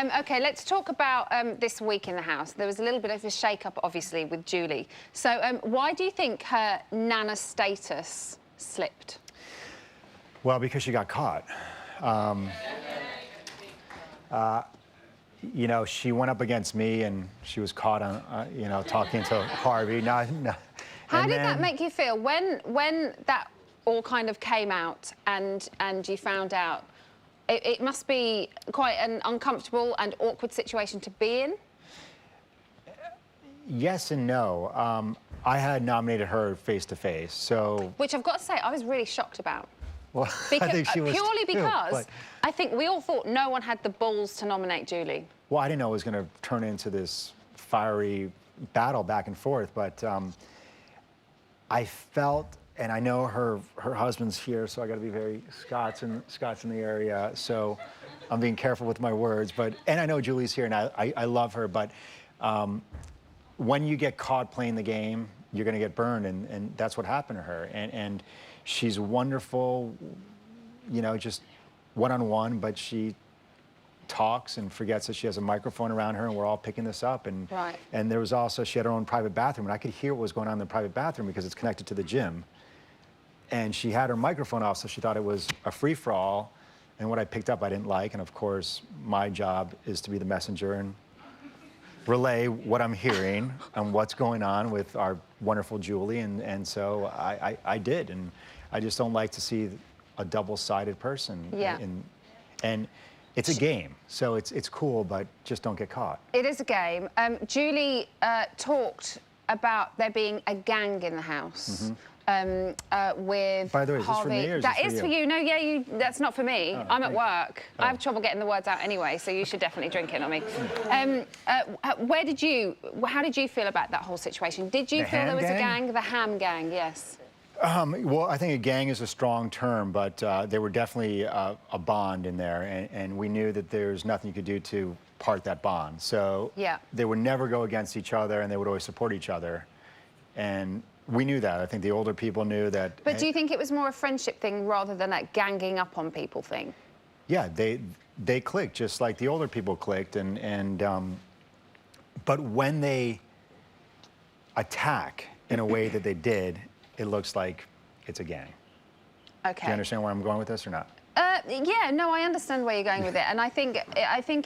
OK, let's talk about this week in the house. There was a little bit of a shake-up, obviously, with Julie. So why do you think her Nana status slipped? Well, because she got caught. You know, she went up against me and she was caught on, you know, talking to Harvey. No. How did that make you feel when that all kind of came out and you found out? It must be quite an uncomfortable and awkward situation to be in. Yes and no. I had nominated her face to face, so. Which I've got to say, I was really shocked about. Well, because, I think she was purely too, because but... I think we all thought no one had the balls to nominate Julie. Well, I didn't know it was going to turn into this fiery battle back and forth, but I felt, and I know her husband's here, so I got to be very Scott's in the area, so I'm being careful with my words. And I know Julie's here, and I love her, but when you get caught playing the game, you're going to get burned, and that's what happened to her. And she's wonderful, you know, just one-on-one, but she talks and forgets that she has a microphone around her, and we're all picking this up. And there was also, she had her own private bathroom, and I could hear what was going on in the private bathroom because it's connected to the gym. And she had her microphone off, so she thought it was a free-for-all. And what I picked up I didn't like, and of course, my job is to be the messenger and relay what I'm hearing and what's going on with our wonderful Julie, and so I did, and I just don't like to see a double-sided person. Yeah. And it's a game, so it's cool, but just don't get caught. It is a game. Julie talked about there being a gang in the house. With By the way, is Harvey. this for me or is that this is for for you? you. No, yeah, that's not for me. Oh, I'm at work. I have trouble getting the words out anyway, so you should definitely drink it, not me. How did you feel about that whole situation? Did you feel there was a gang? The ham gang, yes. Well, I think a gang is a strong term, but there were definitely a bond in there, and we knew that there's nothing you could do to part that bond. So they would never go against each other, and they would always support each other. And we knew that. I think the older people knew that. But do you think it was more a friendship thing rather than a ganging up on people thing? Yeah, they clicked just like the older people clicked, but when they attack in a way that they did, it looks like it's a gang. Okay. Do you understand where I'm going with this or not? Yeah, no, I understand where you're going with it, and I think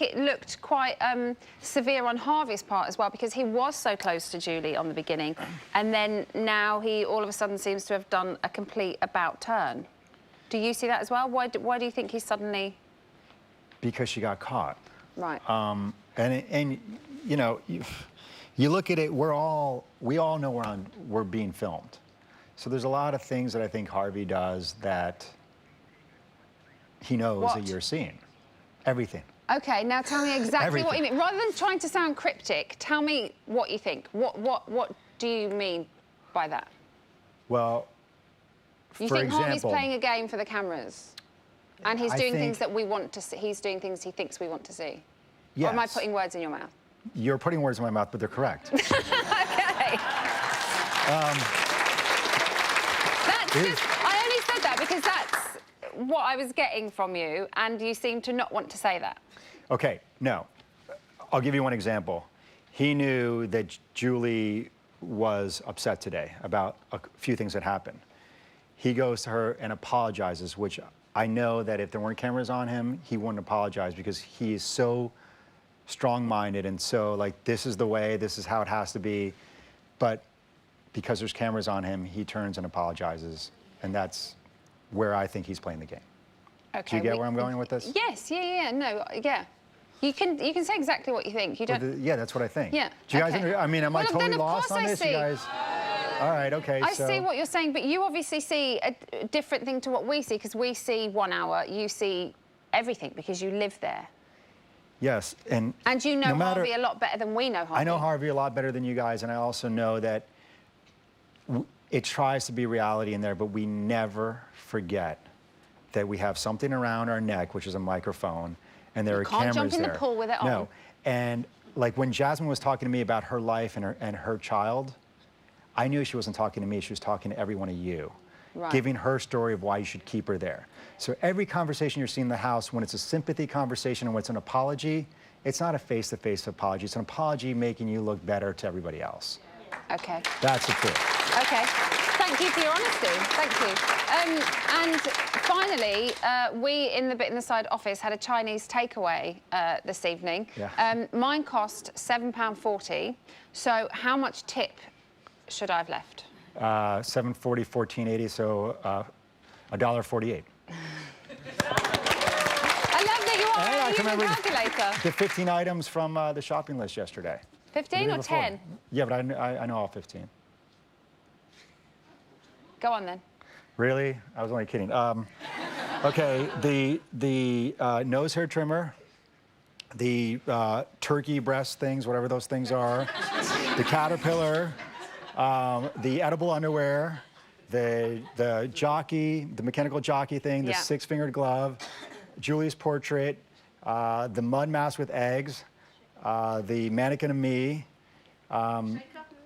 it looked quite severe on Harvey's part as well, because he was so close to Julie on the beginning, and then now he all of a sudden seems to have done a complete about turn. Do you see that as well? Why do you think he's suddenly? Because she got caught. Right. And you know, you look at it. We all know we're being filmed, so there's a lot of things that I think Harvey does that he knows that you're seeing. Everything. Okay, now tell me exactly what you mean. Rather than trying to sound cryptic, tell me what you think. What do you mean by that? Well, you think Harvey's playing a game for the cameras? And he's doing things that we want to see. He's doing things he thinks we want to see. Yes. Or am I putting words in your mouth? You're putting words in my mouth, but they're correct. Okay. I only said that because that's what I was getting from you, and you seem to not want to say that. Okay, no. I'll give you one example. He knew that Julie was upset today about a few things that happened. He goes to her and apologizes, which I know that if there weren't cameras on him, he wouldn't apologize because he is so strong-minded and so like, this is the way, this is how it has to be. But because there's cameras on him, he turns and apologizes, and that's where I think he's playing the game. Okay. Do you get where I'm going with this? Yes, no, yeah. You can say exactly what you think. You don't. Well, yeah, that's what I think. Yeah. Do you guys? I mean, am I totally lost on this, you guys? All right, okay. I see what you're saying, but you obviously see a different thing to what we see, because we see 1 hour, you see everything because you live there. Yes, and you know Harvey a lot better than we know Harvey. I know Harvey a lot better than you guys, and I also know that it tries to be reality in there, but we never forget that we have something around our neck, which is a microphone, and there are cameras there. You can't jump in the pool with it on. No, and like when Jasmine was talking to me about her life and her child, I knew she wasn't talking to me, she was talking to every one of you, giving her story of why you should keep her there. So every conversation you're seeing in the house, when it's a sympathy conversation and when it's an apology, it's not a face-to-face apology. It's an apology making you look better to everybody else. Okay. That's the truth. Okay. Thank you for your honesty. Thank you. And finally, we in the Bit in the Side office had a Chinese takeaway this evening. Yeah. Mine cost £7.40. So how much tip should I have left? $7.40, $14.80, so $1.48. I love that you are I a can human remember calculator. the 15 items from the shopping list yesterday. 15 or 10? Yeah, but I know all 15. Go on then. Really? I was only kidding. Okay, the nose hair trimmer, the turkey breast things, whatever those things are, the caterpillar, the edible underwear, the jockey, the mechanical jockey thing, the six-fingered glove, Julie's portrait, the mud mask with eggs, the mannequin of me.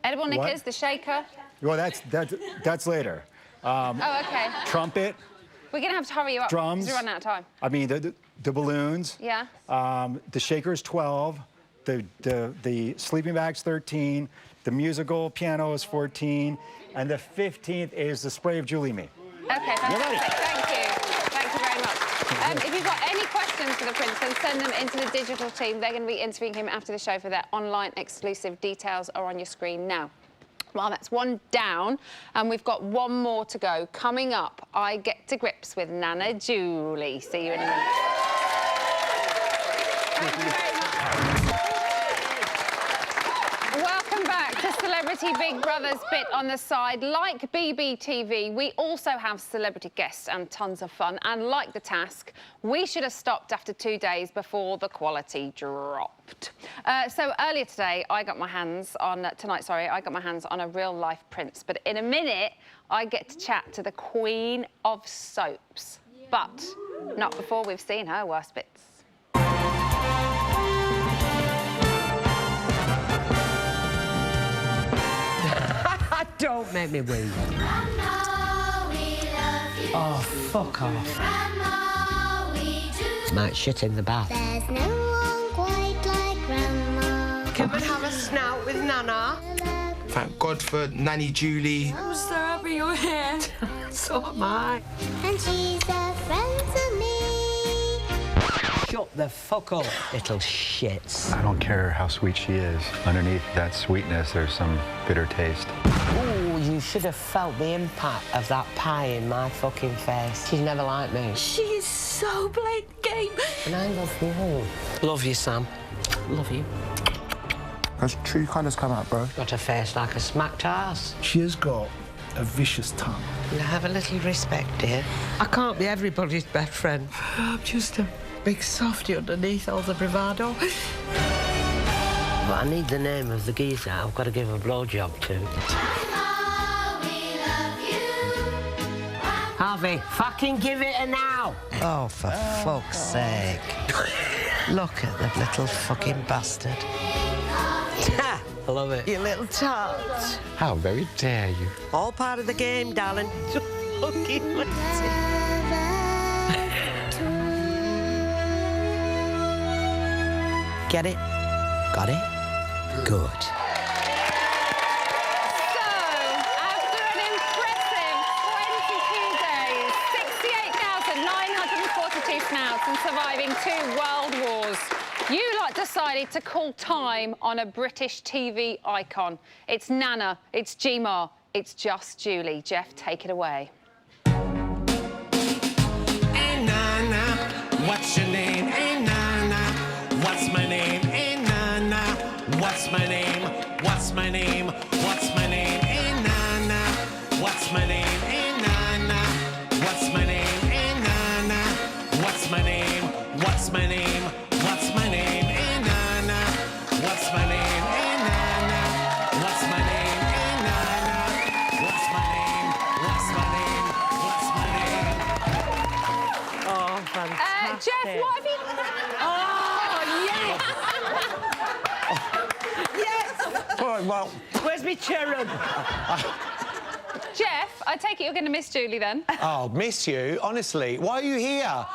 Edible knickers, the shaker. Well, that's later. Oh, okay. Trumpet. We're going to have to hurry you up. Drums. Because we're running out of time. I mean, the balloons. Yeah. The shaker's 12. The sleeping bag's 13. The musical piano is 14. And the 15th is the spray of Julie Me. Okay, fantastic. Thank you. Thank you very much. If you've got any questions for the Prince, then send them into the digital team. They're going to be interviewing him after the show for their online exclusive. Details are on your screen now. Well, that's one down, and we've got one more to go. Coming up, I get to grips with Nana Julie. See you in a minute. Thank you very much. Welcome back to Celebrity Big Brother's Bit on the Side. Like BBTV, we also have celebrity guests and tons of fun. And like the task, we should have stopped after 2 days before the quality dropped. So earlier today, I got my hands on a real-life Prince. But in a minute, I get to chat to the Queen of Soaps. But not before we've seen her worst bits. Don't make me weep. Grandma, we love you. Oh, fuck off. Grandma, we do. Might shit in the bath. There's no one quite like Grandma. Can we have a snout with Nana? Thank God for Nanny Julie. I'm so happy you're here. So am I. And she's a friend to me. Shut the fuck up, little shits. I don't care how sweet she is. Underneath that sweetness, there's some bitter taste. Ooh, you should have felt the impact of that pie in my fucking face. She's never liked me. She's so playing the game. And I love you. Love you, Sam. Love you. Has true colours come out, bro? Got a face like a smacked ass. She has got a vicious tongue. You have a little respect, dear. I can't be everybody's best friend. I'm just a big softy underneath all the bravado. But I need the name of the geezer I've got to give a blowjob to. Grandma, we love you. Harvey, fucking give it a now! Oh, for fuck's sake. Look at that little fucking bastard. I love it. You little tart. How very dare you? All part of the game, darling. Just fucking let it. Get it? Got it? Good. So, after an impressive 22 days, 68,942 snouts and surviving 2 world wars, you lot decided to call time on a British TV icon. It's Nana, it's Gmar, it's just Julie. Jeff, take it away. Hey Nana, what's your name? Hey Nana, what's my name? Hey Nana, what's my name? What's my name? What's my name? Hey Nana, what's my name? Hey Nana, what's my name? Hey Nana, what's my name? What's my name? What's my name? Hey Nana, what's my name? Hey Nana, what's my name? Hey Nana, what's my name? What's my name? What's my name? Oh, fantastic. Jeff, what have you... Oh, yes! Yes! All right, well, Where's my cherub? Jeff, I take it you're going to miss Julie then? I'll miss you, honestly. Why are you here?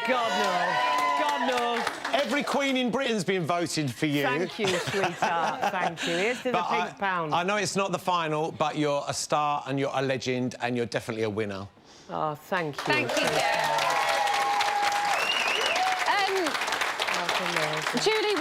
God knows. God knows. Every queen in Britain's been voted for you. Thank you, sweetheart. Thank you. Here's to the pink pound. I know it's not the final, but you're a star and you're a legend and you're definitely a winner. Oh, thank you. Thank you, Sarah. Julie,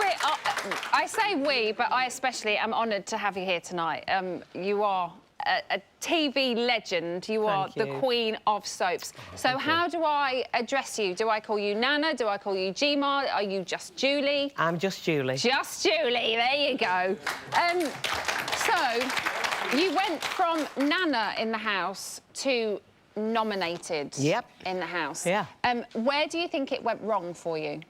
I say we, but I especially am honoured to have you here tonight. You are a TV legend. You are the queen of soaps. So how do I address you? Do I call you Nana? Do I call you Gma? Are you just Julie? I'm just Julie. Just Julie, there you go. So you went from Nana in the house to nominated in the house. Yeah. Where do you think it went wrong for you?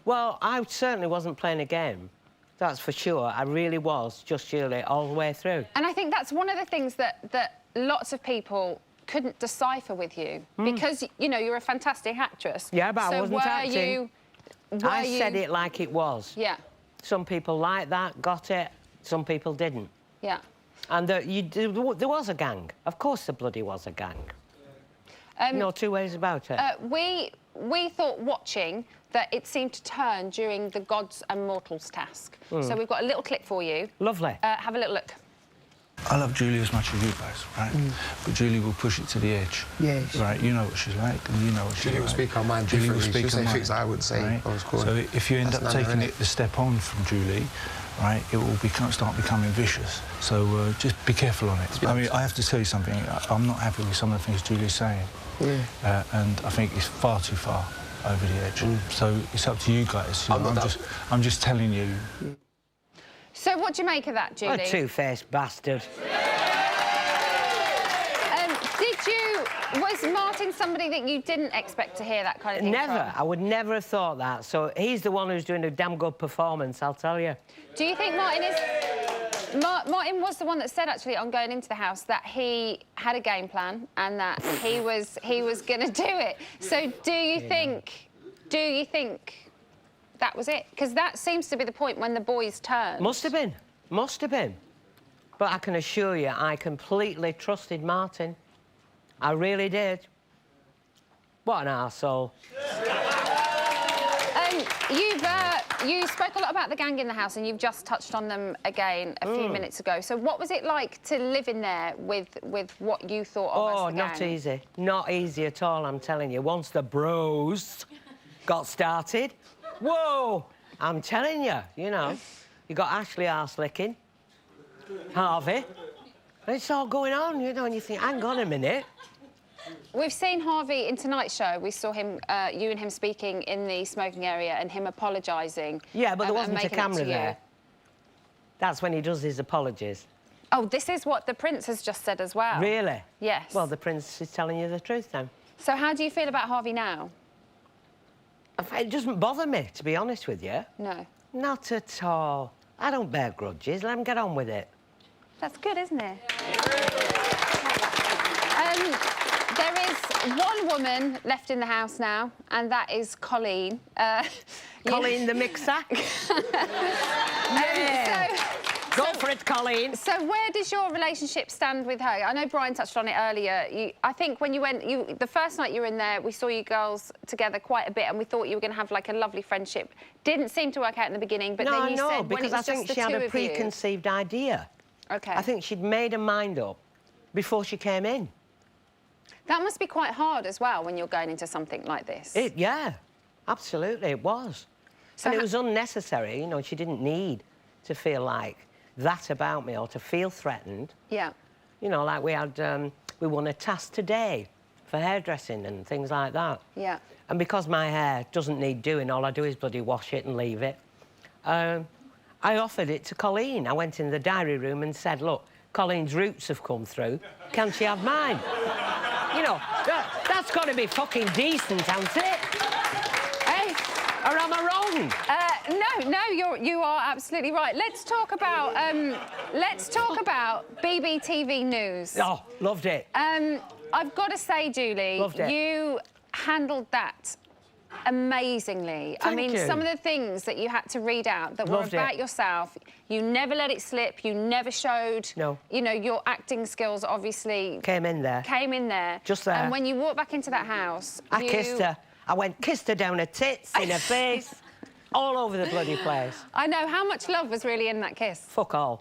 Well, I certainly wasn't playing a game. That's for sure. I really was just Julie all the way through. And I think that's one of the things that lots of people couldn't decipher with you because, you know, you're a fantastic actress. Yeah, but I wasn't acting. I said it like it was. Yeah. Some people liked that, got it. Some people didn't. Yeah. And there was a gang. Of course there bloody was a gang. No two ways about it. We thought watching that it seemed to turn during the Gods and Mortals task. So we've got a little clip for you. Lovely. Have a little look. I love Julie as much as you guys, right? But Julie will push it to the edge. Yes. Right, you know what she's like, and you know what she's like. Julie will speak her mind Julie will differently. speak She'll her say mind, things I would say. right? I was cool. So if you end up taking it the step on from Julie, right, it will start becoming vicious. So just be careful on it. I mean, I have to tell you something. I'm not happy with some of the things Julie's saying. Yeah. And I think it's far too far over the edge. So it's up to you guys. You know, I'm just telling you. So what do you make of that, Julie? A two-faced bastard. Was Martin somebody that you didn't expect to hear that kind of thing Never. from? I would never have thought that. So he's the one who's doing a damn good performance, I'll tell you. Do you think Martin is... Martin was the one that said, actually, on going into the house, that he had a game plan and that he was going to do it. So do you think that was it? Because that seems to be the point when the boys turned. Must have been. Must have been. But I can assure you, I completely trusted Martin. I really did. What an arsehole. You spoke a lot about the gang in the house and you've just touched on them again a few minutes ago. So what was it like to live in there with what you thought of as the gang? Not easy. Not easy at all, I'm telling you. Once the bros got started, whoa! I'm telling you, you know. You got Ashley arse-licking, Harvey. And it's all going on, you know, and you think, hang on a minute. We've seen Harvey in tonight's show. We saw him, you and him speaking in the smoking area and him apologising. Yeah, but there wasn't a camera there. That's when he does his apologies. Oh, this is what the Prince has just said as well. Really? Yes. Well, the Prince is telling you the truth then. So how do you feel about Harvey now? It doesn't bother me, to be honest with you. No. Not at all. I don't bear grudges. Let him get on with it. That's good, isn't it? There is one woman left in the house now, and that is Colleen. Colleen the mixer. Yeah. Go for it, Colleen. So where does your relationship stand with her? I know Brian touched on it earlier. I think when you went, the first night you were in there, we saw you girls together quite a bit, and we thought you were going to have like a lovely friendship. Didn't seem to work out in the beginning, but then you said when it was just the two of you. because I think she had a preconceived idea. Okay. I think she'd made her mind up before she came in. That must be quite hard as well when you're going into something like this. Yeah, absolutely, it was. So and it was unnecessary, you know, she didn't need to feel like that about me or to feel threatened. Yeah. You know, like we had, we won a task today for hairdressing and things like that. Yeah. And because my hair doesn't need doing, all I do is bloody wash it and leave it, I offered it to Colleen. I went in the diary room and said, look, Colleen's roots have come through. Can she have mine? You know, that's got to be fucking decent, hasn't it? Hey? Or am I wrong? No, you are absolutely right. Let's talk about BBTV News. Oh, loved it. I've got to say, Julie, you handled that amazingly. Thank I mean, you. some of the things that you had to read out that were about yourself, you never let it slip, you never showed. No. You know, your acting skills obviously... Came in there. Just there. And when you walked back into that house, I kissed her. I went, kissed her down her tits, in her face. all over the bloody place. I know. How much love was really in that kiss? Fuck all.